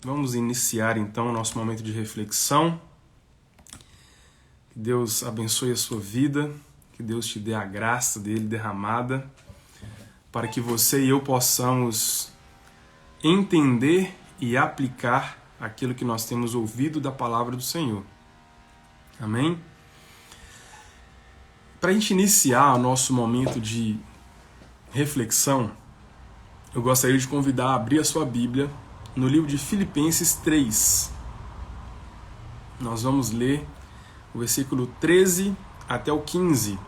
Vamos iniciar então o nosso momento de reflexão. Que Deus abençoe a sua vida, que Deus te dê a graça dele derramada, para que você e eu possamos entender e aplicar aquilo que nós temos ouvido da palavra do Senhor. Amém? Para a gente iniciar o nosso momento de reflexão, eu gostaria de convidar a abrir a sua Bíblia no livro de Filipenses 3. Nós vamos ler o versículo 13 até o 15.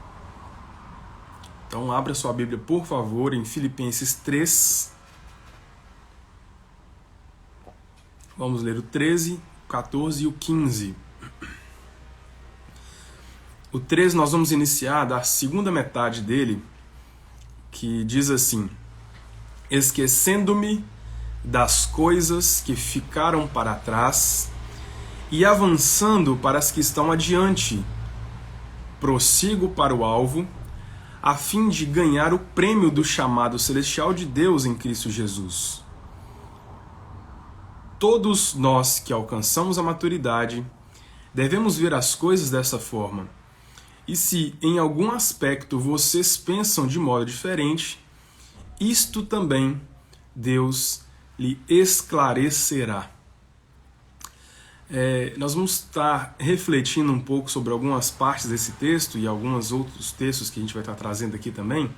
Então abra sua Bíblia, por favor, em Filipenses 3. Vamos ler o 13, o 14 e o 15. O 13 nós vamos iniciar da segunda metade dele, que diz assim: esquecendo-me das coisas que ficaram para trás e avançando para as que estão adiante, prossigo para o alvo, a fim de ganhar o prêmio do chamado celestial de Deus em Cristo Jesus. Todos nós que alcançamos a maturidade devemos ver as coisas dessa forma. E se em algum aspecto vocês pensam de modo diferente, isto também Deus lhe esclarecerá. Nós vamos estar refletindo um pouco sobre algumas partes desse texto e alguns outros textos que a gente vai estar trazendo aqui também.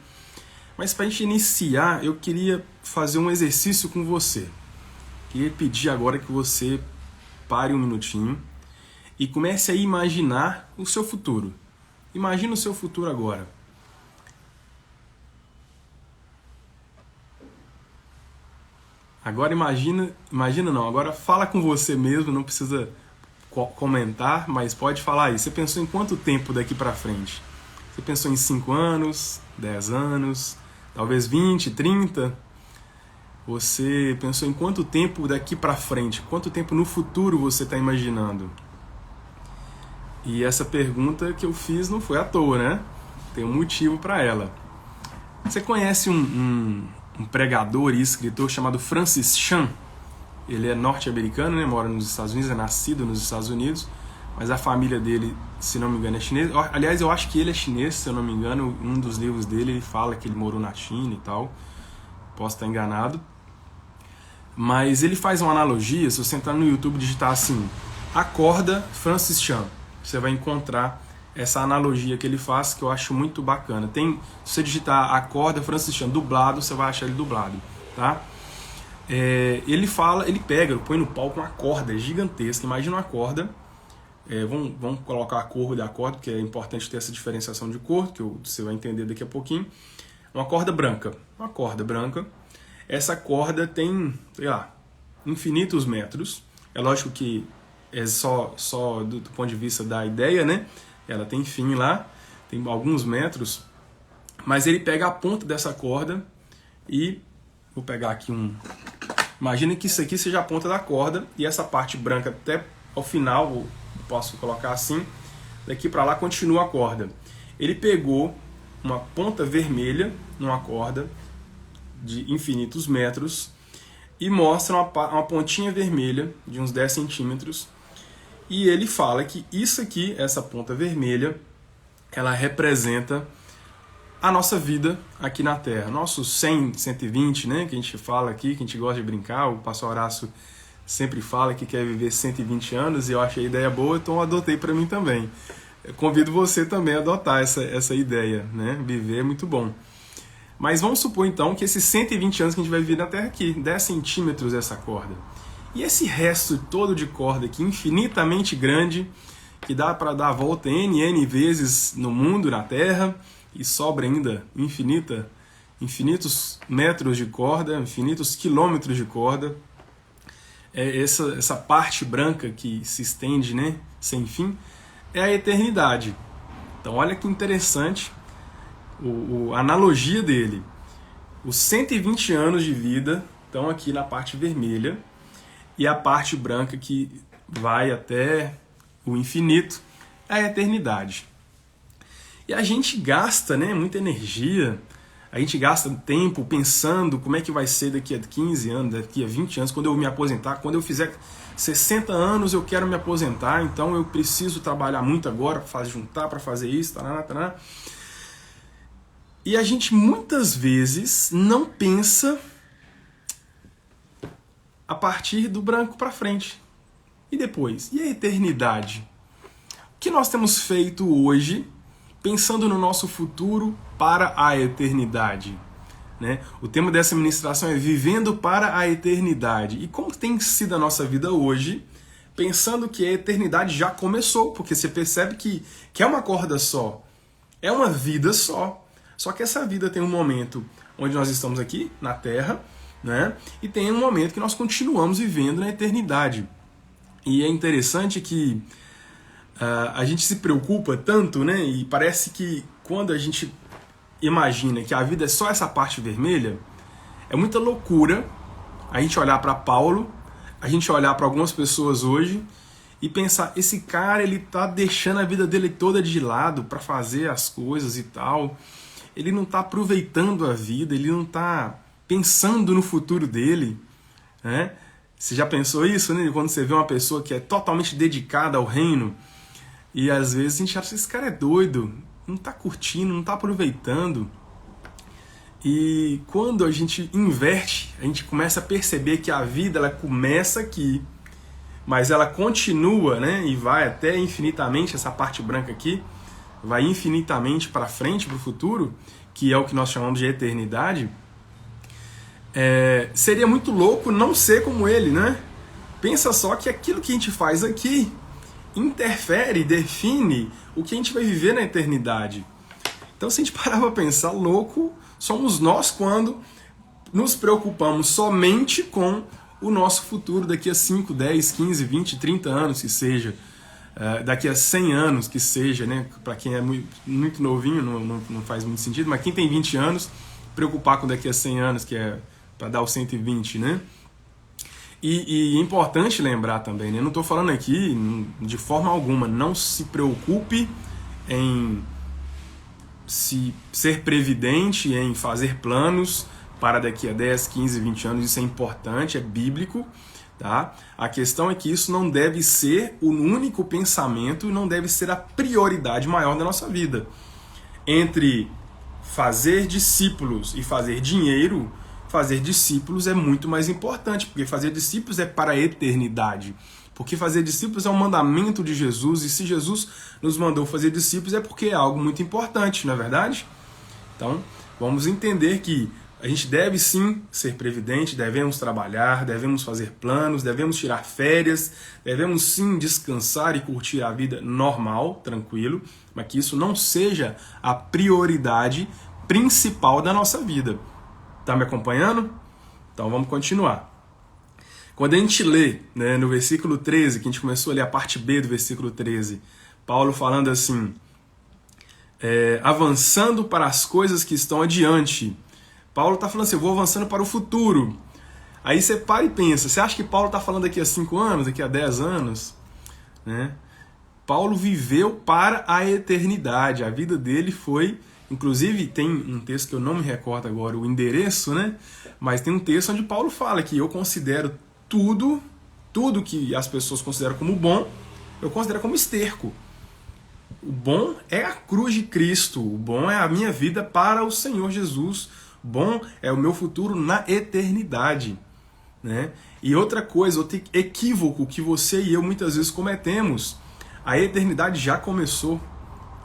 Mas para a gente iniciar, eu queria fazer um exercício com você. Queria pedir agora que você pare um minutinho e comece a imaginar o seu futuro. Imagina o seu futuro agora. Agora agora fala com você mesmo, não precisa comentar, mas pode falar aí. Você pensou em quanto tempo daqui para frente? Você pensou em 5 anos, 10 anos, talvez 20, 30? Você pensou em quanto tempo daqui para frente? Quanto tempo no futuro você está imaginando? E essa pergunta que eu fiz não foi à toa, né? Tem um motivo para ela. Você conhece um pregador e escritor chamado Francis Chan? Ele é norte-americano, né? Mora nos Estados Unidos, é nascido nos Estados Unidos, mas a família dele, se não me engano, é chinesa. Aliás, eu acho que ele é chinês, se eu não me engano. Um dos livros dele ele fala que ele morou na China e tal. Posso estar enganado. Mas ele faz uma analogia, se você entrar no YouTube e digitar assim, Acorda Francis Chan, você vai encontrar essa analogia que ele faz, que eu acho muito bacana. Se você digitar Acorda Francis Chan dublado, você vai achar ele dublado, tá? Ele põe no palco uma corda gigantesca. Imagina uma corda. Vamos colocar a cor da corda, porque é importante ter essa diferenciação de cor, que você vai entender daqui a pouquinho. Uma corda branca. Essa corda tem, sei lá, infinitos metros. É lógico que é só do ponto de vista da ideia, né? Ela tem fim lá, tem alguns metros, mas ele pega a ponta dessa corda e vou pegar aqui imagina que isso aqui seja a ponta da corda e essa parte branca até ao final, posso colocar assim, daqui para lá continua a corda. Ele pegou uma ponta vermelha numa corda de infinitos metros e mostra uma pontinha vermelha de uns 10 centímetros. E ele fala que isso aqui, essa ponta vermelha, ela representa a nossa vida aqui na Terra. Nossos 100, 120, né, que a gente fala aqui, que a gente gosta de brincar. O pastor Horácio sempre fala que quer viver 120 anos e eu achei a ideia boa, então eu adotei para mim também. Eu convido você também a adotar essa ideia, né? Viver é muito bom. Mas vamos supor então que esses 120 anos que a gente vai viver na Terra aqui, 10 centímetros essa corda. E esse resto todo de corda aqui, infinitamente grande, que dá para dar a volta N vezes no mundo, na Terra, e sobra ainda infinitos metros de corda, infinitos quilômetros de corda. Essa parte branca que se estende, né, sem fim, é a eternidade. Então olha que interessante a analogia dele. Os 120 anos de vida estão aqui na parte vermelha, e a parte branca que vai até o infinito é a eternidade. E a gente gasta, né, muita energia, A gente gasta tempo pensando como é que vai ser daqui a 15 anos, daqui a 20 anos, quando eu me aposentar, quando eu fizer 60 anos eu quero me aposentar, então eu preciso trabalhar muito agora para juntar, para fazer isso, taraná, taraná. E a gente muitas vezes não pensa a partir do branco para frente. E depois? E a eternidade? O que nós temos feito hoje pensando no nosso futuro para a eternidade? Né? O tema dessa ministração é Vivendo para a Eternidade. E como tem sido a nossa vida hoje, pensando que a eternidade já começou, porque você percebe que é uma corda só, é uma vida só. Só que essa vida tem um momento onde nós estamos aqui, na Terra, né? E tem um momento que nós continuamos vivendo na eternidade. E é interessante que a gente se preocupa tanto, né? E parece que quando a gente imagina que a vida é só essa parte vermelha, é muita loucura a gente olhar para Paulo, a gente olhar para algumas pessoas hoje e pensar, esse cara ele tá deixando a vida dele toda de lado para fazer as coisas e tal, ele não tá aproveitando a vida, ele não tá pensando no futuro dele, né? Você já pensou isso, né? Quando você vê uma pessoa que é totalmente dedicada ao reino e às vezes a gente acha que esse cara é doido, não está curtindo, não está aproveitando. E quando a gente inverte, a gente começa a perceber que a vida ela começa aqui, mas ela continua, né? E vai até infinitamente, essa parte branca aqui, vai infinitamente para frente, para o futuro, que é o que nós chamamos de eternidade. Seria muito louco não ser como ele, né? Pensa só que aquilo que a gente faz aqui interfere, define o que a gente vai viver na eternidade. Então, se a gente parar para pensar, louco somos nós quando nos preocupamos somente com o nosso futuro daqui a 5, 10, 15, 20, 30 anos, que seja, daqui a 100 anos, que seja, né? Para quem é muito novinho, não faz muito sentido, mas quem tem 20 anos, preocupar com daqui a 100 anos, que é para dar os 120, né? E é importante lembrar também, né? Não estou falando aqui de forma alguma, não se preocupe em ser previdente, em fazer planos para daqui a 10, 15, 20 anos, isso é importante, é bíblico, tá? A questão é que isso não deve ser o único pensamento e não deve ser a prioridade maior da nossa vida. Entre fazer discípulos e fazer dinheiro, fazer discípulos é muito mais importante, porque fazer discípulos é para a eternidade. Porque fazer discípulos é um mandamento de Jesus, e se Jesus nos mandou fazer discípulos é porque é algo muito importante, não é verdade? Então, vamos entender que a gente deve sim ser previdente, devemos trabalhar, devemos fazer planos, devemos tirar férias, devemos sim descansar e curtir a vida normal, tranquilo, mas que isso não seja a prioridade principal da nossa vida. Tá me acompanhando? Então vamos continuar. Quando a gente lê, né, no versículo 13, que a gente começou a ler a parte B do versículo 13, Paulo falando assim, avançando para as coisas que estão adiante. Paulo está falando assim, eu vou avançando para o futuro. Aí você para e pensa, você acha que Paulo está falando daqui a 5 anos, daqui a 10 anos? Né? Paulo viveu para a eternidade, a vida dele foi... Inclusive, tem um texto que eu não me recordo agora o endereço, né? Mas tem um texto onde Paulo fala que eu considero tudo que as pessoas consideram como bom, eu considero como esterco. O bom é a cruz de Cristo, o bom é a minha vida para o Senhor Jesus, o bom é o meu futuro na eternidade. Né? E outra coisa, outro equívoco que você e eu muitas vezes cometemos, a eternidade já começou.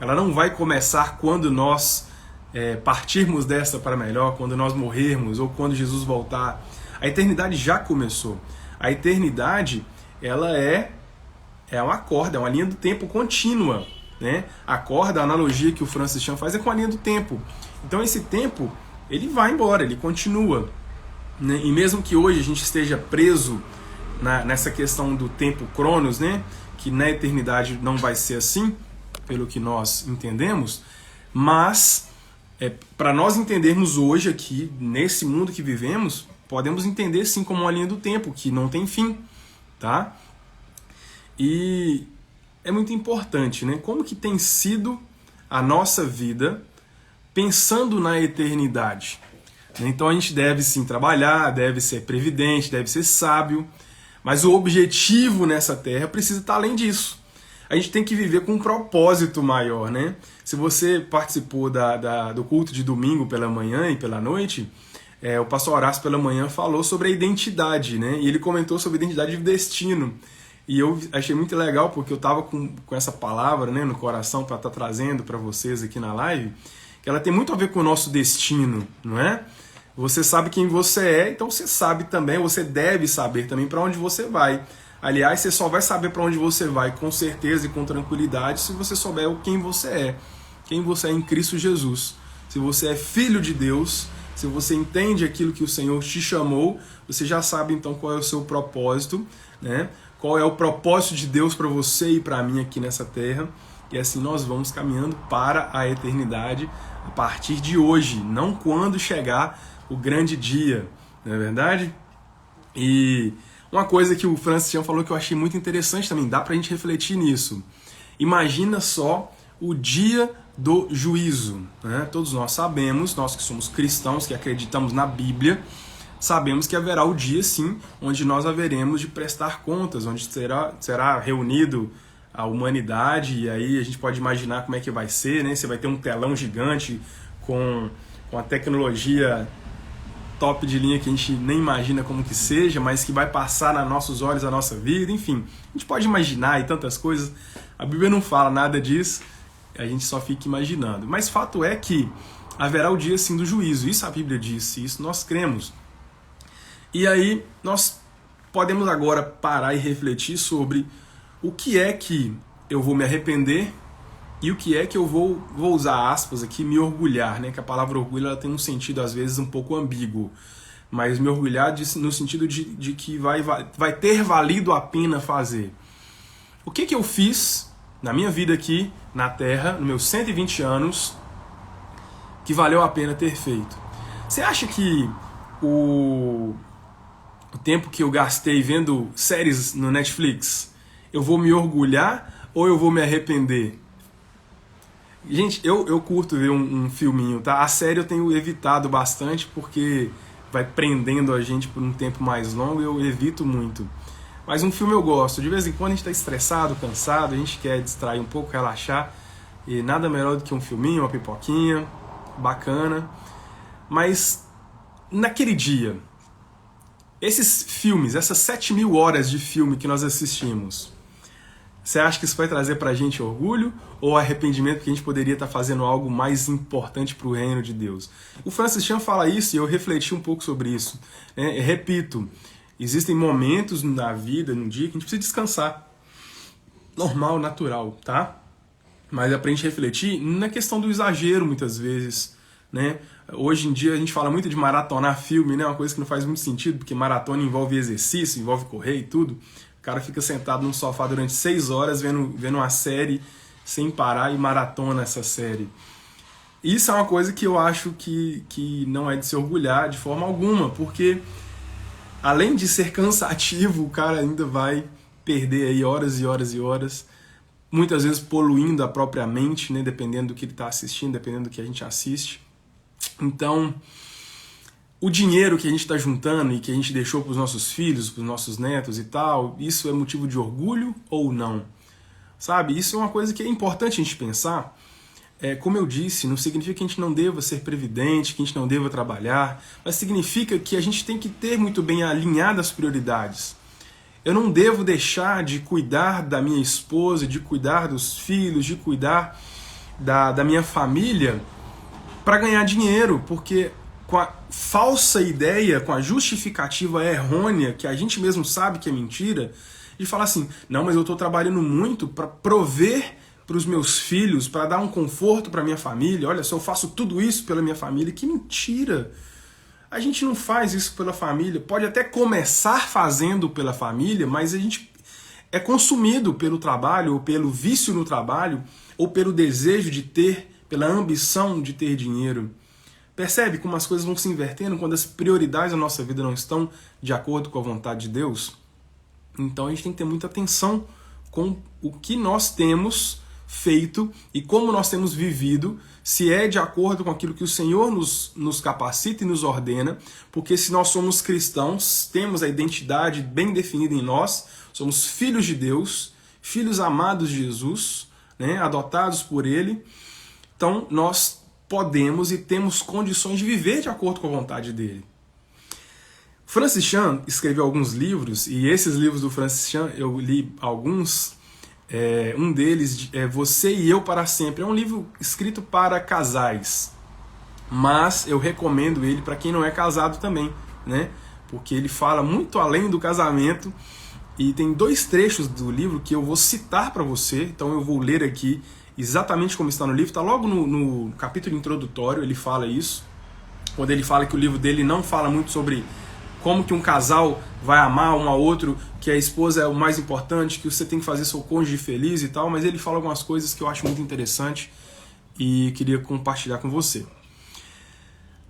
Ela não vai começar quando nós partirmos dessa para melhor, quando nós morrermos ou quando Jesus voltar. A eternidade já começou. A eternidade, ela é uma corda, é uma linha do tempo contínua. Né? A corda, a analogia que o Francis Chan faz é com a linha do tempo. Então esse tempo, ele vai embora, ele continua. Né? E mesmo que hoje a gente esteja preso nessa questão do tempo cronos, né? Que na eternidade não vai ser assim, pelo que nós entendemos, mas para nós entendermos hoje aqui, nesse mundo que vivemos, podemos entender sim como uma linha do tempo, que não tem fim, tá? E é muito importante, né? Como que tem sido a nossa vida pensando na eternidade. Então a gente deve sim trabalhar, deve ser previdente, deve ser sábio, mas o objetivo nessa terra precisa estar além disso. A gente tem que viver com um propósito maior, né? Se você participou do culto de domingo pela manhã e pela noite, o pastor Horácio pela manhã falou sobre a identidade, né? E ele comentou sobre identidade de destino. E eu achei muito legal porque eu estava com essa palavra, né, no coração para estar trazendo para vocês aqui na live, que ela tem muito a ver com o nosso destino, não é? Você sabe quem você é, então você sabe também, você deve saber também para onde você vai. Aliás, você só vai saber para onde você vai com certeza e com tranquilidade se você souber quem você é em Cristo Jesus. Se você é filho de Deus, se você entende aquilo que o Senhor te chamou, você já sabe então qual é o seu propósito, né? Qual é o propósito de Deus para você e para mim aqui nessa terra. E assim nós vamos caminhando para a eternidade a partir de hoje, não quando chegar o grande dia, não é verdade? E uma coisa que o Francis Chan falou que eu achei muito interessante também, dá pra gente refletir nisso. Imagina só o dia do juízo, né? Todos nós sabemos, nós que somos cristãos, que acreditamos na Bíblia, sabemos que haverá o dia sim, onde nós haveremos de prestar contas, onde será reunido a humanidade, e aí a gente pode imaginar como é que vai ser, né? Você vai ter um telão gigante com a tecnologia top de linha que a gente nem imagina como que seja, mas que vai passar nos nossos olhos a nossa vida, enfim. A gente pode imaginar e tantas coisas. A Bíblia não fala nada disso, a gente só fica imaginando. Mas fato é que haverá o dia sim do juízo, isso a Bíblia disse, isso nós cremos. E aí nós podemos agora parar e refletir sobre o que é que eu vou me arrepender e o que é que eu vou usar aspas aqui, me orgulhar, né? Que a palavra orgulho ela tem um sentido às vezes um pouco ambíguo, mas me orgulhar no sentido de que vai ter valido a pena fazer. O que eu fiz na minha vida aqui na Terra, nos meus 120 anos, que valeu a pena ter feito? Você acha que o tempo que eu gastei vendo séries no Netflix, eu vou me orgulhar ou eu vou me arrepender? Gente, eu curto ver um filminho, tá? A série eu tenho evitado bastante porque vai prendendo a gente por um tempo mais longo e eu evito muito. Mas um filme eu gosto. De vez em quando a gente tá estressado, cansado, a gente quer distrair um pouco, relaxar. E nada melhor do que um filminho, uma pipoquinha, bacana. Mas naquele dia, esses filmes, essas 7.000 horas de filme que nós assistimos, você acha que isso vai trazer pra gente orgulho ou arrependimento porque a gente poderia estar fazendo algo mais importante para o reino de Deus? O Francis Chan fala isso e eu refleti um pouco sobre isso. Repito, existem momentos na vida, no dia, que a gente precisa descansar. Normal, natural, tá? Mas é pra gente refletir na questão do exagero muitas vezes, né? Hoje em dia a gente fala muito de maratonar filme, né? Uma coisa que não faz muito sentido, porque maratona envolve exercício, envolve correr e tudo. O cara fica sentado num sofá durante 6 horas vendo uma série sem parar e maratona essa série. Isso é uma coisa que eu acho que não é de se orgulhar de forma alguma, porque além de ser cansativo, o cara ainda vai perder aí horas e horas e horas, muitas vezes poluindo a própria mente, né? Dependendo do que ele está assistindo, dependendo do que a gente assiste. Então, o dinheiro que a gente está juntando e que a gente deixou para os nossos filhos, para os nossos netos e tal, isso é motivo de orgulho ou não? Sabe? Isso é uma coisa que é importante a gente pensar. Como eu disse, não significa que a gente não deva ser previdente, que a gente não deva trabalhar, mas significa que a gente tem que ter muito bem alinhadas as prioridades. Eu não devo deixar de cuidar da minha esposa, de cuidar dos filhos, de cuidar da minha família para ganhar dinheiro, porque com a falsa ideia, com a justificativa errônea, que a gente mesmo sabe que é mentira, de falar assim, não, mas eu estou trabalhando muito para prover para os meus filhos, para dar um conforto para minha família, olha só, eu faço tudo isso pela minha família, que mentira! A gente não faz isso pela família, pode até começar fazendo pela família, mas a gente é consumido pelo trabalho, ou pelo vício no trabalho, ou pelo desejo de ter, pela ambição de ter dinheiro. Percebe como as coisas vão se invertendo quando as prioridades da nossa vida não estão de acordo com a vontade de Deus? Então a gente tem que ter muita atenção com o que nós temos feito e como nós temos vivido, se é de acordo com aquilo que o Senhor nos capacita e nos ordena, porque se nós somos cristãos, temos a identidade bem definida em nós, somos filhos de Deus, filhos amados de Jesus, né, adotados por Ele, então nós podemos e temos condições de viver de acordo com a vontade dEle. Francis Chan escreveu alguns livros, e esses livros do Francis Chan eu li alguns. Um deles é Você e Eu para Sempre. É um livro escrito para casais, mas eu recomendo ele para quem não é casado também, né? Porque ele fala muito além do casamento, e tem 2 trechos do livro que eu vou citar para você, então eu vou ler aqui exatamente como está no livro. Está logo no capítulo introdutório, ele fala isso, quando ele fala que o livro dele não fala muito sobre como que um casal vai amar um ao outro, que a esposa é o mais importante, que você tem que fazer seu cônjuge feliz e tal, mas ele fala algumas coisas que eu acho muito interessante e queria compartilhar com você.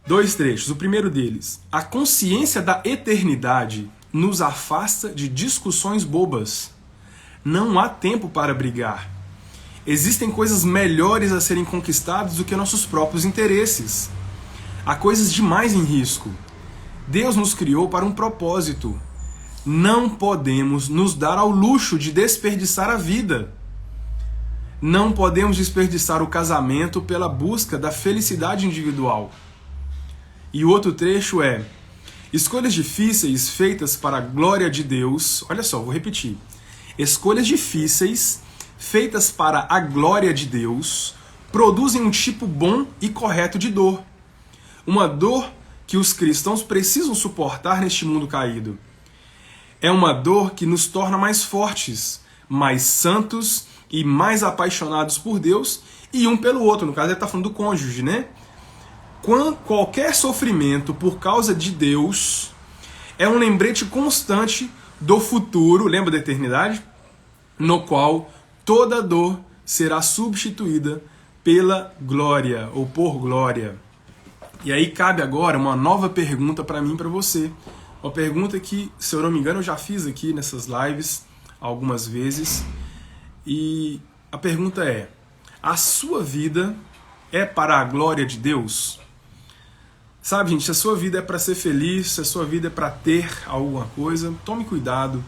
2 trechos. O primeiro deles: a consciência da eternidade nos afasta de discussões bobas. Não há tempo para brigar. Existem coisas melhores a serem conquistadas do que nossos próprios interesses. Há coisas demais em risco. Deus nos criou para um propósito. Não podemos nos dar ao luxo de desperdiçar a vida. Não podemos desperdiçar o casamento pela busca da felicidade individual. E o outro trecho é: escolhas difíceis feitas para a glória de Deus. Olha só, vou repetir. Escolhas difíceis feitas para a glória de Deus produzem um tipo bom e correto de dor. Uma dor que os cristãos precisam suportar neste mundo caído. É uma dor que nos torna mais fortes, mais santos e mais apaixonados por Deus e um pelo outro. No caso, ele está falando do cônjuge, né? Qualquer sofrimento por causa de Deus é um lembrete constante do futuro, lembra da eternidade? No qual toda dor será substituída pela glória ou por glória. E aí cabe agora uma nova pergunta para mim e para você. Uma pergunta que, se eu não me engano, eu já fiz aqui nessas lives algumas vezes. E a pergunta é: a sua vida é para a glória de Deus? Sabe, gente, se a sua vida é para ser feliz, se a sua vida é para ter alguma coisa, tome cuidado.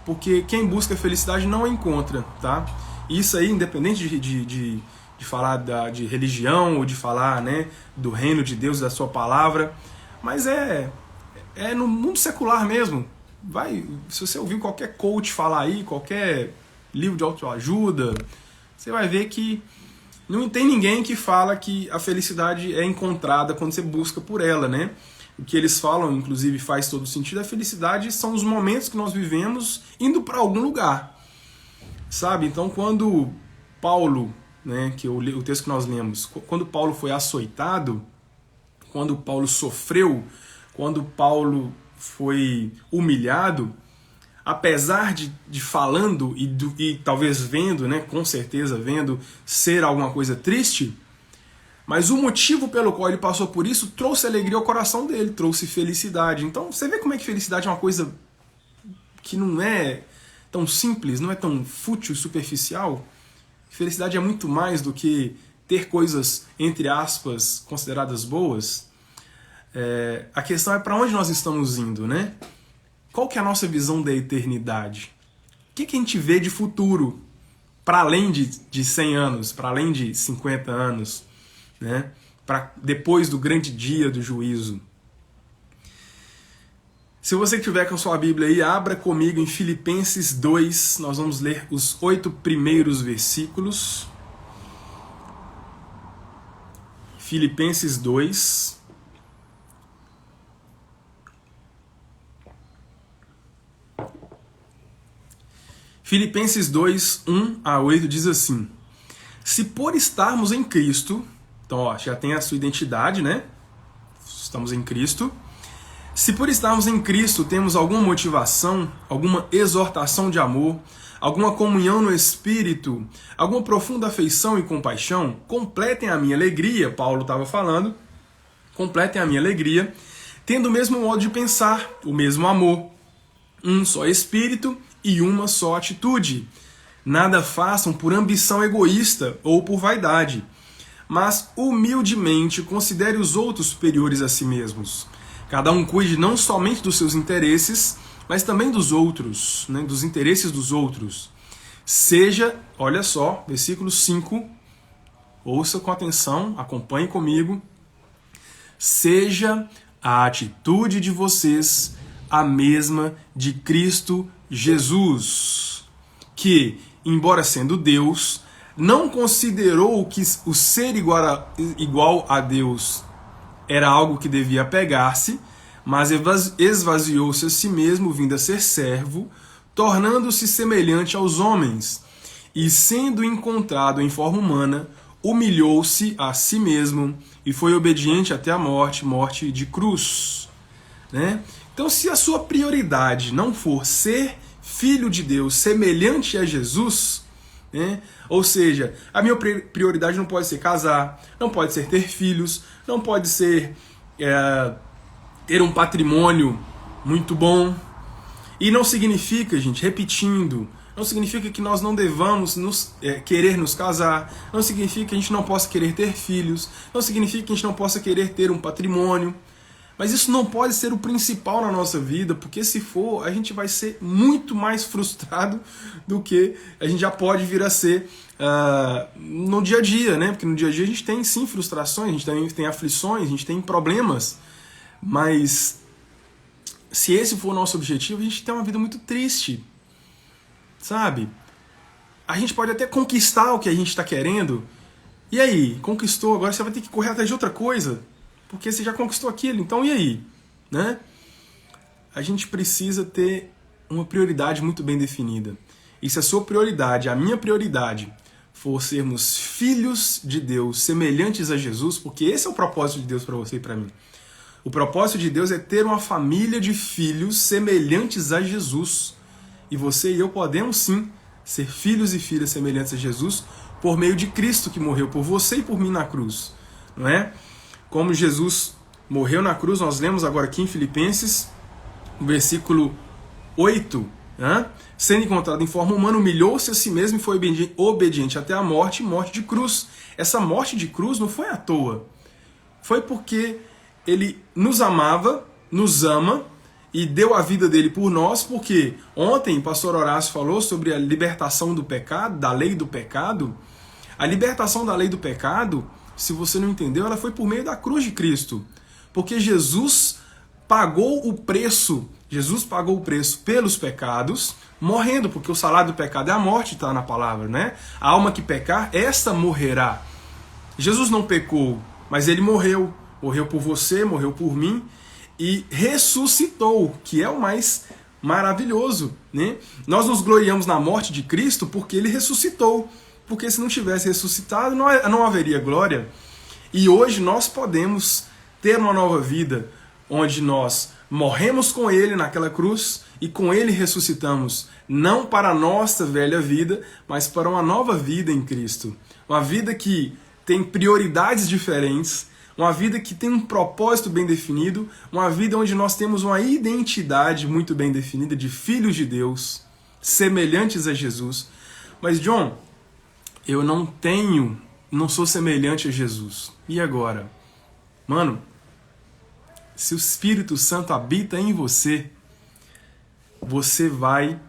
Porque quem busca felicidade não a encontra, tá? E isso aí, independente de falar de religião ou de falar, né, do reino de Deus, da sua palavra, mas é no mundo secular mesmo. Se você ouvir qualquer coach falar aí, qualquer livro de autoajuda, você vai ver que não tem ninguém que fala que a felicidade é encontrada quando você busca por ela, né? O que eles falam, inclusive, faz todo sentido. A felicidade são os momentos que nós vivemos indo para algum lugar, sabe? Então, quando Paulo, né, que o texto que nós lemos, quando Paulo foi açoitado, quando Paulo sofreu, quando Paulo foi humilhado, apesar de falando e talvez vendo, né, com certeza vendo ser alguma coisa triste, mas o motivo pelo qual ele passou por isso trouxe alegria ao coração dele, trouxe felicidade. Então você vê como é que felicidade é uma coisa que não é tão simples, não é tão fútil, superficial. Felicidade é muito mais do que ter coisas, entre aspas, consideradas boas. A questão é para onde nós estamos indo, né? Qual que é a nossa visão da eternidade? O que a gente vê de futuro para além de 100 anos, para além de 50 anos, né? Para depois do grande dia do juízo? Se você tiver com a sua Bíblia aí, abra comigo em Filipenses 2, nós vamos ler os 8 primeiros versículos. Filipenses 2. Filipenses 2, 1 a 8 diz assim: se por estarmos em Cristo, então ó, já tem a sua identidade, né? Estamos em Cristo. Se por estarmos em Cristo temos alguma motivação, alguma exortação de amor, alguma comunhão no Espírito, alguma profunda afeição e compaixão, completem a minha alegria, Paulo estava falando, completem a minha alegria, tendo o mesmo modo de pensar, o mesmo amor, um só Espírito e uma só atitude. Nada façam por ambição egoísta ou por vaidade, mas humildemente considere os outros superiores a si mesmos. Cada um cuide não somente dos seus interesses, mas também dos outros, né, dos interesses dos outros. Seja, olha só, versículo 5, ouça com atenção, acompanhe comigo. Seja a atitude de vocês a mesma de Cristo Jesus, que, embora sendo Deus, não considerou que o ser igual a Deus era algo que devia apegar-se, mas esvaziou-se a si mesmo, vindo a ser servo, tornando-se semelhante aos homens, e sendo encontrado em forma humana, humilhou-se a si mesmo e foi obediente até a morte, morte de cruz. Né? Então, se a sua prioridade não for ser filho de Deus, semelhante a Jesus, né? Ou seja, a minha prioridade não pode ser casar, não pode ser ter filhos, não pode ser ter um patrimônio muito bom. E não significa, gente, repetindo, não significa que nós não devamos querer nos casar, não significa que a gente não possa querer ter filhos, não significa que a gente não possa querer ter um patrimônio. Mas isso não pode ser o principal na nossa vida, porque se for, a gente vai ser muito mais frustrado do que a gente já pode vir a ser no dia a dia, né? Porque no dia a dia a gente tem sim frustrações, a gente também tem aflições, a gente tem problemas, mas se esse for o nosso objetivo, a gente tem uma vida muito triste, sabe? A gente pode até conquistar o que a gente está querendo, e aí, conquistou, agora você vai ter que correr atrás de outra coisa, porque você já conquistou aquilo, então e aí? Né? A gente precisa ter uma prioridade muito bem definida. E se a sua prioridade, a minha prioridade, for sermos filhos de Deus, semelhantes a Jesus, porque esse é o propósito de Deus para você e para mim. O propósito de Deus é ter uma família de filhos semelhantes a Jesus. E você e eu podemos sim ser filhos e filhas semelhantes a Jesus por meio de Cristo que morreu por você e por mim na cruz. Não é? Como Jesus morreu na cruz, nós lemos agora aqui em Filipenses, no versículo 8, né? Sendo encontrado em forma humana, humilhou-se a si mesmo e foi obediente até a morte, morte de cruz. Essa morte de cruz não foi à toa. Foi porque ele nos amava, nos ama e deu a vida dele por nós, porque ontem o pastor Horácio falou sobre a libertação do pecado, da lei do pecado. A libertação da lei do pecado, se você não entendeu, ela foi por meio da cruz de Cristo. Porque Jesus pagou o preço pelos pecados, morrendo, porque o salário do pecado é a morte, está na palavra, né? A alma que pecar, esta morrerá. Jesus não pecou, mas ele morreu. Morreu por você, morreu por mim e ressuscitou, que é o mais maravilhoso, né? Nós nos gloriamos na morte de Cristo porque ele ressuscitou. Porque se não tivesse ressuscitado, não haveria glória. E hoje nós podemos ter uma nova vida, onde nós morremos com ele naquela cruz e com ele ressuscitamos, não para a nossa velha vida, mas para uma nova vida em Cristo. Uma vida que tem prioridades diferentes, uma vida que tem um propósito bem definido, uma vida onde nós temos uma identidade muito bem definida de filhos de Deus, semelhantes a Jesus. Mas, John, eu não sou semelhante a Jesus. E agora? Mano, se o Espírito Santo habita em você, você vai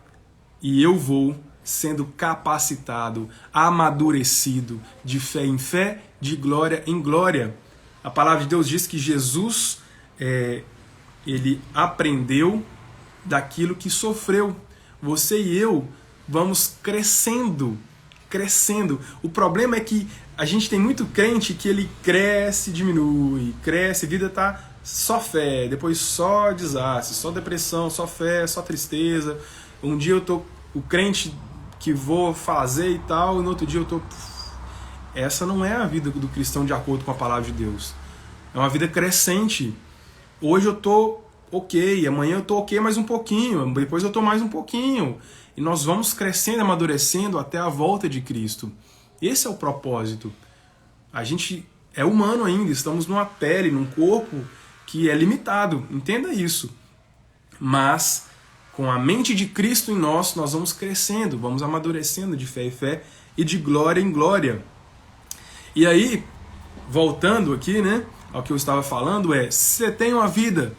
e eu vou sendo capacitado, amadurecido, de fé em fé, de glória em glória. A palavra de Deus diz que Jesus, ele aprendeu daquilo que sofreu. Você e eu vamos crescendo. O problema é que a gente tem muito crente que ele cresce, diminui, cresce, a vida tá só fé, depois só desastre, só depressão, só fé, só tristeza. Um dia eu tô o crente que vou fazer e tal, e no outro dia eu tô... Essa não é a vida do cristão de acordo com a palavra de Deus. É uma vida crescente. Hoje eu tô ok, amanhã eu tô ok mais um pouquinho, depois eu tô mais um pouquinho. E nós vamos crescendo, amadurecendo até a volta de Cristo. Esse é o propósito. A gente é humano ainda, estamos numa pele, num corpo que é limitado. Entenda isso. Mas com a mente de Cristo em nós vamos crescendo, vamos amadurecendo de fé em fé e de glória em glória. E aí, voltando aqui, né, ao que eu estava falando, se você tem uma vida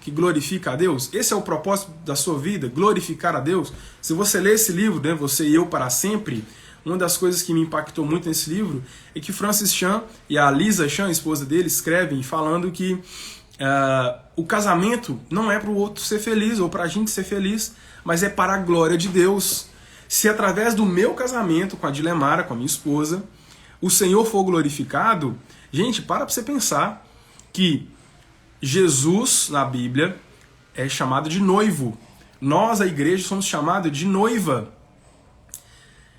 que glorifica a Deus, esse é o propósito da sua vida, glorificar a Deus. Se você ler esse livro, né, Você e Eu para Sempre, uma das coisas que me impactou muito nesse livro é que Francis Chan e a Lisa Chan, a esposa dele, escrevem falando que o casamento não é para o outro ser feliz ou para a gente ser feliz, mas é para a glória de Deus. Se através do meu casamento com a Dilemara, com a minha esposa, o Senhor for glorificado, gente, para você pensar que Jesus, na Bíblia, é chamado de noivo. Nós, a igreja, somos chamados de noiva.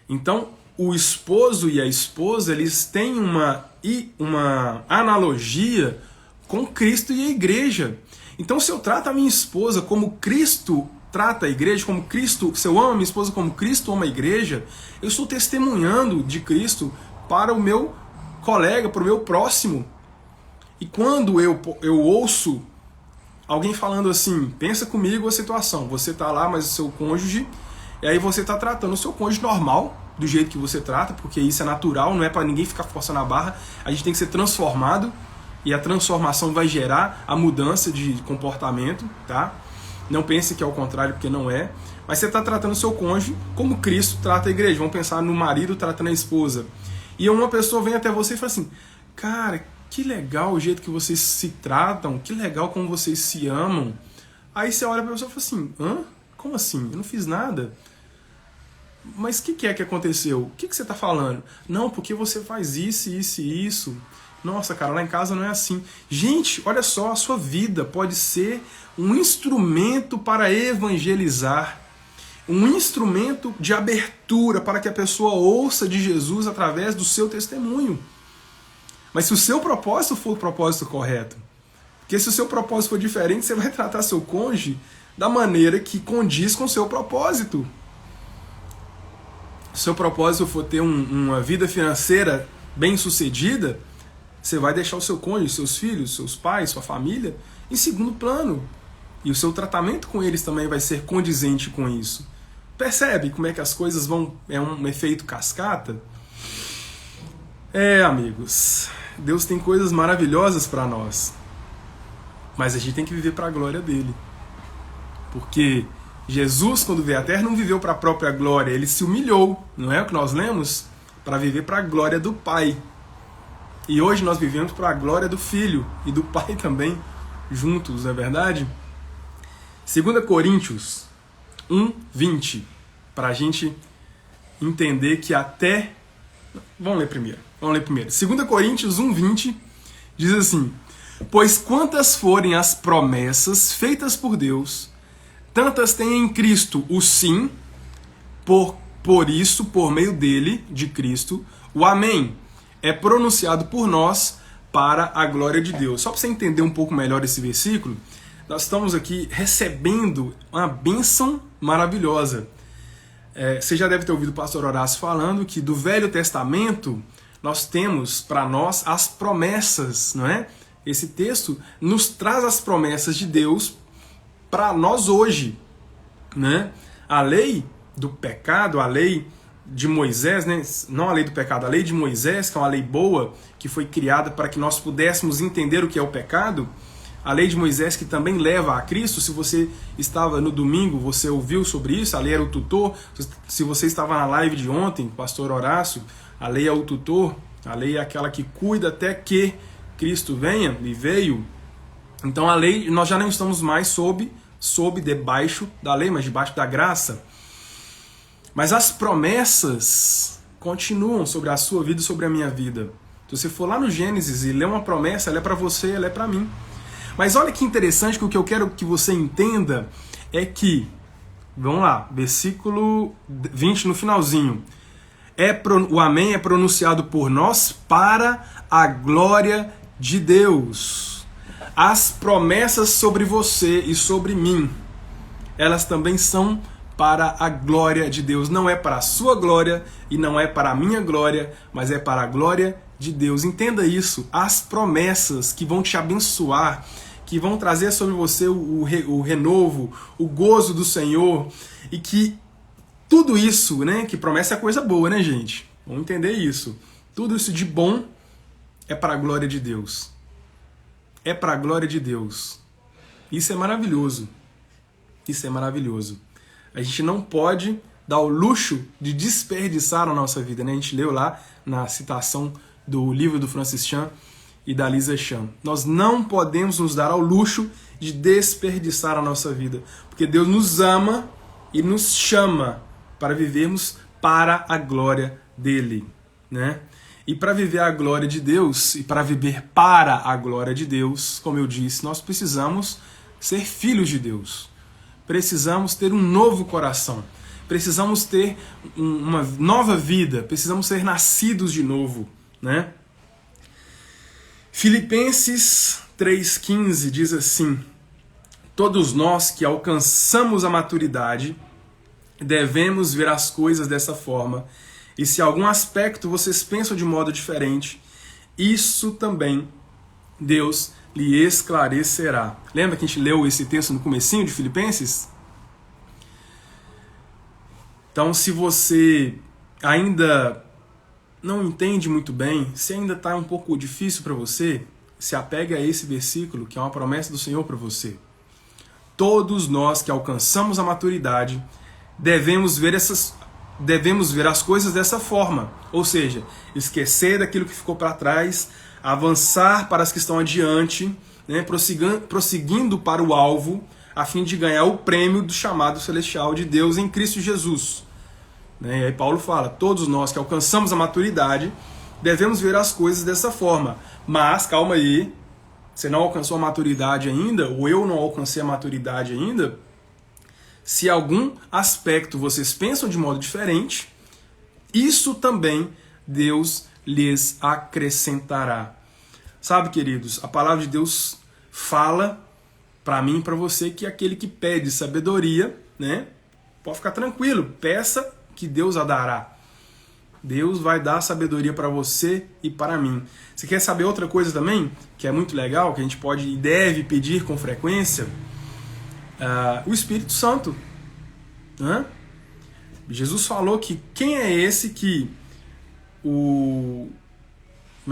Então, o esposo e a esposa, eles têm uma analogia com Cristo e a igreja. Então, se eu trato a minha esposa como Cristo trata a igreja, como Cristo, se eu amo a minha esposa como Cristo ama a igreja, eu estou testemunhando de Cristo para o meu colega, para o meu próximo. E quando eu ouço alguém falando assim, pensa comigo a situação, você está lá, mas o seu cônjuge, e aí você está tratando o seu cônjuge normal, do jeito que você trata, porque isso é natural, não é para ninguém ficar forçando a barra, a gente tem que ser transformado, e a transformação vai gerar a mudança de comportamento, tá? Não pense que é o contrário, porque não é. Mas você está tratando o seu cônjuge como Cristo trata a igreja. Vamos pensar no marido tratando a esposa. E uma pessoa vem até você e fala assim, cara, que legal o jeito que vocês se tratam, que legal como vocês se amam. Aí você olha para a pessoa e fala assim, hã? Como assim? Eu não fiz nada. Mas o que é que aconteceu? O que você está falando? Não, porque você faz isso, isso e isso. Nossa, cara, lá em casa não é assim. Gente, olha só, a sua vida pode ser um instrumento para evangelizar, um instrumento de abertura para que a pessoa ouça de Jesus através do seu testemunho. Mas se o seu propósito for o propósito correto, porque se o seu propósito for diferente, você vai tratar seu cônjuge da maneira que condiz com o seu propósito. Se o seu propósito for ter uma vida financeira bem-sucedida, você vai deixar o seu cônjuge, seus filhos, seus pais, sua família em segundo plano. E o seu tratamento com eles também vai ser condizente com isso. Percebe como é que as coisas vão... É um efeito cascata? Amigos, Deus tem coisas maravilhosas para nós. Mas a gente tem que viver para a glória dele. Porque Jesus, quando veio à Terra, não viveu para a própria glória. Ele se humilhou, não é o que nós lemos? Para viver para a glória do Pai. E hoje nós vivemos para a glória do Filho e do Pai também, juntos, não é verdade? 2 Coríntios 1:20, para a gente entender que até... Vamos ler primeiro. 2 Coríntios 1:20 diz assim, pois quantas forem as promessas feitas por Deus, tantas tem em Cristo o sim, por isso, por meio dele, de Cristo, o amém. É pronunciado por nós para a glória de Deus. Só para você entender um pouco melhor esse versículo, nós estamos aqui recebendo uma bênção maravilhosa. Você já deve ter ouvido o pastor Horácio falando que do Velho Testamento nós temos para nós as promessas, não é? Esse texto nos traz as promessas de Deus para nós hoje, né? A lei do pecado, a lei de Moisés, né? Não a lei do pecado, a lei de Moisés, que é uma lei boa, que foi criada para que nós pudéssemos entender o que é o pecado, a lei de Moisés que também leva a Cristo. Se você estava no domingo, você ouviu sobre isso, a lei era o tutor. Se você estava na live de ontem, pastor Horácio, a lei é o tutor, a lei é aquela que cuida até que Cristo venha, e veio. Então a lei, nós já não estamos mais debaixo da lei, mas debaixo da graça. Mas as promessas continuam sobre a sua vida e sobre a minha vida. Se você for lá no Gênesis e ler uma promessa, ela é para você, ela é para mim. Mas olha que interessante, que o que eu quero que você entenda é que, vamos lá, versículo 20 no finalzinho, o amém é pronunciado por nós para a glória de Deus. As promessas sobre você e sobre mim, elas também são para a glória de Deus. Não é para a sua glória e não é para a minha glória, mas é para a glória de Deus. Entenda isso. As promessas que vão te abençoar, que vão trazer sobre você o renovo, o gozo do Senhor, e que tudo isso, né, que promessa é coisa boa, né, gente? Vamos entender isso. Tudo isso de bom é para a glória de Deus. É para a glória de Deus. Isso é maravilhoso. Isso é maravilhoso. A gente não pode dar o luxo de desperdiçar a nossa vida, né? A gente leu lá na citação do livro do Francis Chan e da Lisa Chan. Nós não podemos nos dar ao luxo de desperdiçar a nossa vida, porque Deus nos ama e nos chama para vivermos para a glória dele, né? E para viver a glória de Deus e para viver para a glória de Deus, como eu disse, nós precisamos ser filhos de Deus. Precisamos ter um novo coração. Precisamos ter uma nova vida. Precisamos ser nascidos de novo, né? Filipenses 3,15 diz assim: todos nós que alcançamos a maturidade devemos ver as coisas dessa forma, e se algum aspecto vocês pensam de modo diferente, isso também Deus lhe esclarecerá. Lembra que a gente leu esse texto no comecinho de Filipenses? Então, se você ainda não entende muito bem, se ainda está um pouco difícil para você, se apegue a esse versículo, que é uma promessa do Senhor para você. Todos nós que alcançamos a maturidade devemos ver as coisas dessa forma, ou seja, esquecer daquilo que ficou para trás, avançar para as que estão adiante, né, prosseguindo para o alvo, a fim de ganhar o prêmio do chamado celestial de Deus em Cristo Jesus. Né? E aí Paulo fala, todos nós que alcançamos a maturidade devemos ver as coisas dessa forma. Mas, calma aí, você não alcançou a maturidade ainda, ou eu não alcancei a maturidade ainda, se algum aspecto vocês pensam de modo diferente, isso também Deus lhes acrescentará. Sabe, queridos, a palavra de Deus fala para mim e para você que aquele que pede sabedoria, né, pode ficar tranquilo, peça que Deus a dará. Deus vai dar sabedoria para você e para mim. Você quer saber outra coisa também, que é muito legal, que a gente pode e deve pedir com frequência? O Espírito Santo. Né? Jesus falou que quem é esse que como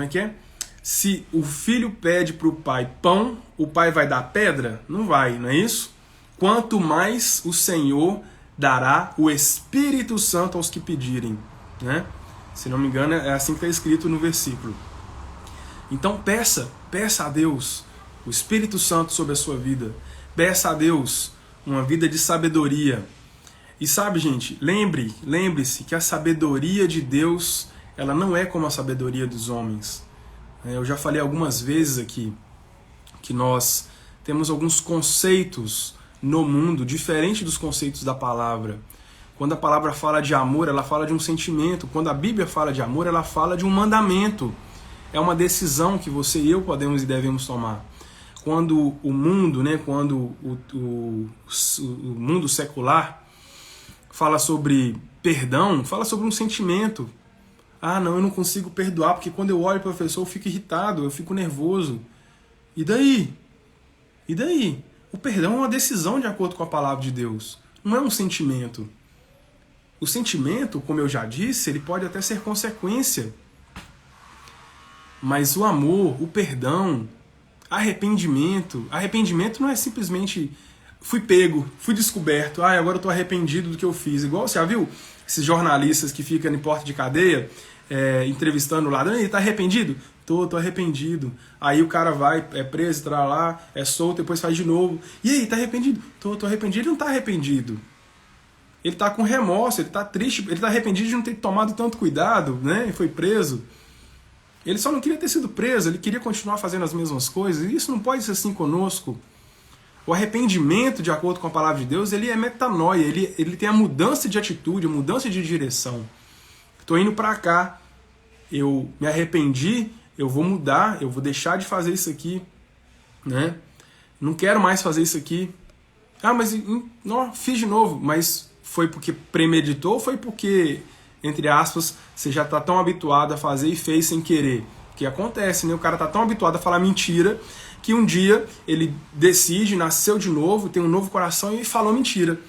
é que é? Se o filho pede para o pai pão, o pai vai dar pedra? Não vai, não é isso? Quanto mais o Senhor dará o Espírito Santo aos que pedirem. Né? Se não me engano, é assim que está escrito no versículo. Então peça a Deus o Espírito Santo sobre a sua vida. Peça a Deus uma vida de sabedoria. E sabe, gente, lembre-se que a sabedoria de Deus, ela não é como a sabedoria dos homens. Eu já falei algumas vezes aqui que nós temos alguns conceitos no mundo diferentes dos conceitos da palavra. Quando a palavra fala de amor, ela fala de um sentimento. Quando a Bíblia fala de amor, ela fala de um mandamento. É uma decisão que você e eu podemos e devemos tomar. Quando o mundo, né, quando o mundo secular fala sobre perdão, fala sobre um sentimento. Ah, não, eu não consigo perdoar, porque quando eu olho para o professor eu fico irritado, eu fico nervoso. E daí? E daí? O perdão é uma decisão de acordo com a palavra de Deus. Não é um sentimento. O sentimento, como eu já disse, ele pode até ser consequência. Mas o amor, o perdão, arrependimento não é simplesmente fui pego, fui descoberto, agora eu estou arrependido do que eu fiz. Igual, você já viu esses jornalistas que ficam em porta de cadeia entrevistando o ladrão, e está arrependido? Tô arrependido. Aí o cara vai, é preso, tá lá, é solto, depois faz de novo. E aí, tá arrependido? Tô arrependido. Ele não tá arrependido. Ele tá com remorso, ele tá triste, ele tá arrependido de não ter tomado tanto cuidado, né? E foi preso. Ele só não queria ter sido preso, ele queria continuar fazendo as mesmas coisas. E isso não pode ser assim conosco. O arrependimento, de acordo com a palavra de Deus, ele é metanoia, ele tem a mudança de atitude, a mudança de direção. Tô indo para cá, eu me arrependi, eu vou mudar, eu vou deixar de fazer isso aqui, né? Não quero mais fazer isso aqui. Mas não, fiz de novo, mas foi porque premeditou ou foi porque, entre aspas, você já está tão habituado a fazer e fez sem querer? Porque acontece, né? O cara tá tão habituado a falar mentira que um dia ele decide, nasceu de novo, tem um novo coração e falou mentira.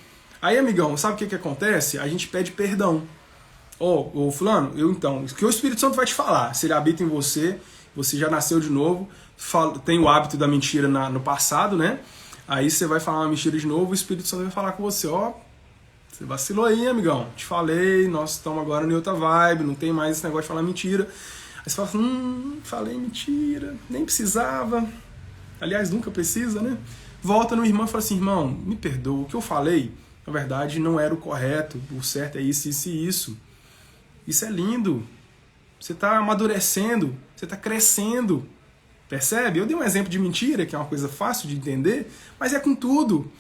Aí, amigão, sabe o que acontece? A gente pede perdão. Ô, fulano, o que o Espírito Santo vai te falar? Se ele habita em você, você já nasceu de novo, tem o hábito da mentira no passado, né? Aí você vai falar uma mentira de novo, o Espírito Santo vai falar com você, você vacilou aí, amigão. Te falei, nós estamos agora em outra vibe, não tem mais esse negócio de falar mentira. Aí você fala assim, falei mentira, nem precisava. Aliás, nunca precisa, né? Volta no irmão e fala assim, irmão, me perdoa, o que eu falei, na verdade, não era o correto, o certo é isso, isso e isso. Isso é lindo. Você está amadurecendo, você está crescendo. Percebe? Eu dei um exemplo de mentira, que é uma coisa fácil de entender, mas é com tudo.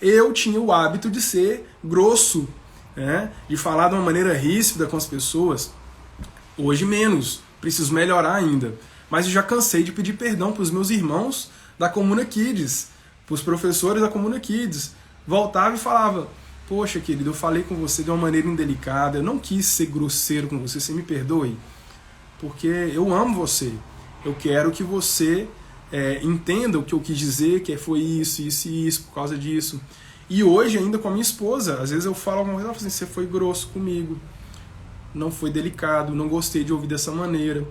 Eu tinha o hábito de ser grosso, né? De falar de uma maneira ríspida com as pessoas. Hoje menos, preciso melhorar ainda. Mas eu já cansei de pedir perdão para os meus irmãos da Comuna Kids, para os professores da Comuna Kids. Voltava e falava, poxa, querido, eu falei com você de uma maneira indelicada, eu não quis ser grosseiro com você, você me perdoe, porque eu amo você. Eu quero que você entenda o que eu quis dizer, que foi isso, isso e isso, por causa disso. E hoje, ainda com a minha esposa, às vezes eu falo alguma coisa, ela fala assim, você foi grosso comigo, não foi delicado, não gostei de ouvir dessa maneira.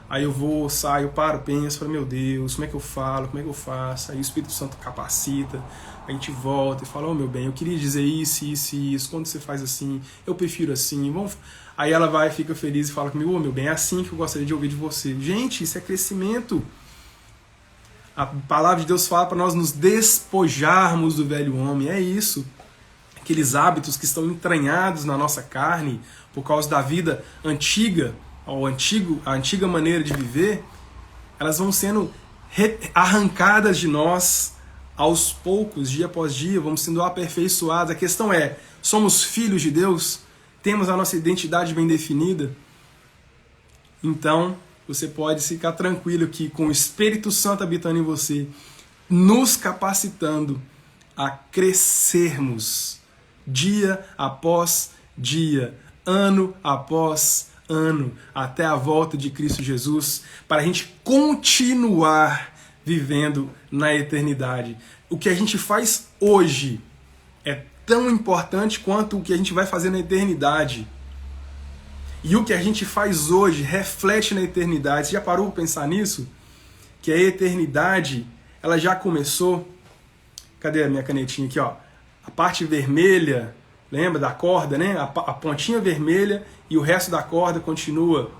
Aí eu saio, paro, penso, falo, meu Deus, como é que eu falo, como é que eu faço? Aí o Espírito Santo capacita, a gente volta e fala, meu bem, eu queria dizer isso, isso e isso, quando você faz assim, eu prefiro assim, vamos... Aí ela vai, fica feliz e fala comigo, meu bem, é assim que eu gostaria de ouvir de você. Gente, isso é crescimento. A palavra de Deus fala para nós nos despojarmos do velho homem, é isso. Aqueles hábitos que estão entranhados na nossa carne por causa da vida antiga, a antiga maneira de viver, elas vão sendo arrancadas de nós aos poucos, dia após dia, vamos sendo aperfeiçoados. A questão é, somos filhos de Deus? Temos a nossa identidade bem definida? Então, você pode ficar tranquilo que com o Espírito Santo habitando em você, nos capacitando a crescermos dia após dia, ano após ano, até a volta de Cristo Jesus, para a gente continuar vivendo na eternidade. O que a gente faz hoje é tão importante quanto o que a gente vai fazer na eternidade. E o que a gente faz hoje reflete na eternidade. Você já parou para pensar nisso? Que a eternidade, ela já começou. Cadê a minha canetinha aqui, ó? A parte vermelha, lembra da corda, né? A pontinha vermelha e o resto da corda continua.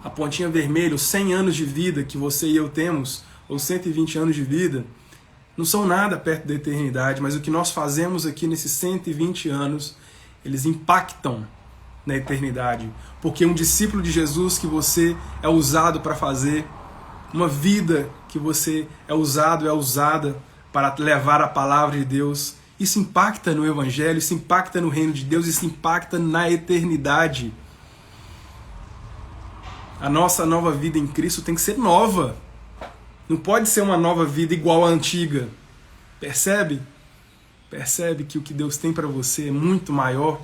A pontinha vermelha, os 100 anos de vida que você e eu temos, ou 120 anos de vida, não são nada perto da eternidade, mas o que nós fazemos aqui nesses 120 anos, eles impactam na eternidade. Porque um discípulo de Jesus que você é usado para fazer, uma vida que você é usada para levar a palavra de Deus, isso impacta no Evangelho, isso impacta no reino de Deus, isso impacta na eternidade. A nossa nova vida em Cristo tem que ser nova. Não pode ser uma nova vida igual à antiga. Percebe? Percebe que o que Deus tem para você é muito maior,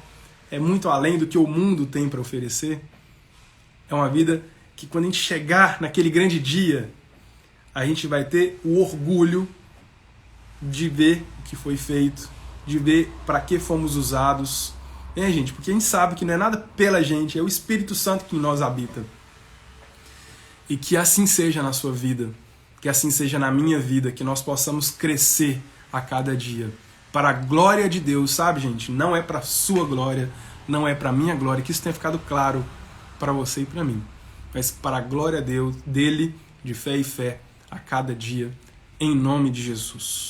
é muito além do que o mundo tem para oferecer. É uma vida que quando a gente chegar naquele grande dia, a gente vai ter o orgulho de ver o que foi feito, de ver para que fomos usados. Gente? Porque a gente sabe que não é nada pela gente, é o Espírito Santo que em nós habita. E que assim seja na sua vida, que assim seja na minha vida, que nós possamos crescer a cada dia. Para a glória de Deus, sabe, gente? Não é para a sua glória, não é para a minha glória, que isso tenha ficado claro para você e para mim. Mas para a glória dele, de fé e fé, a cada dia, em nome de Jesus.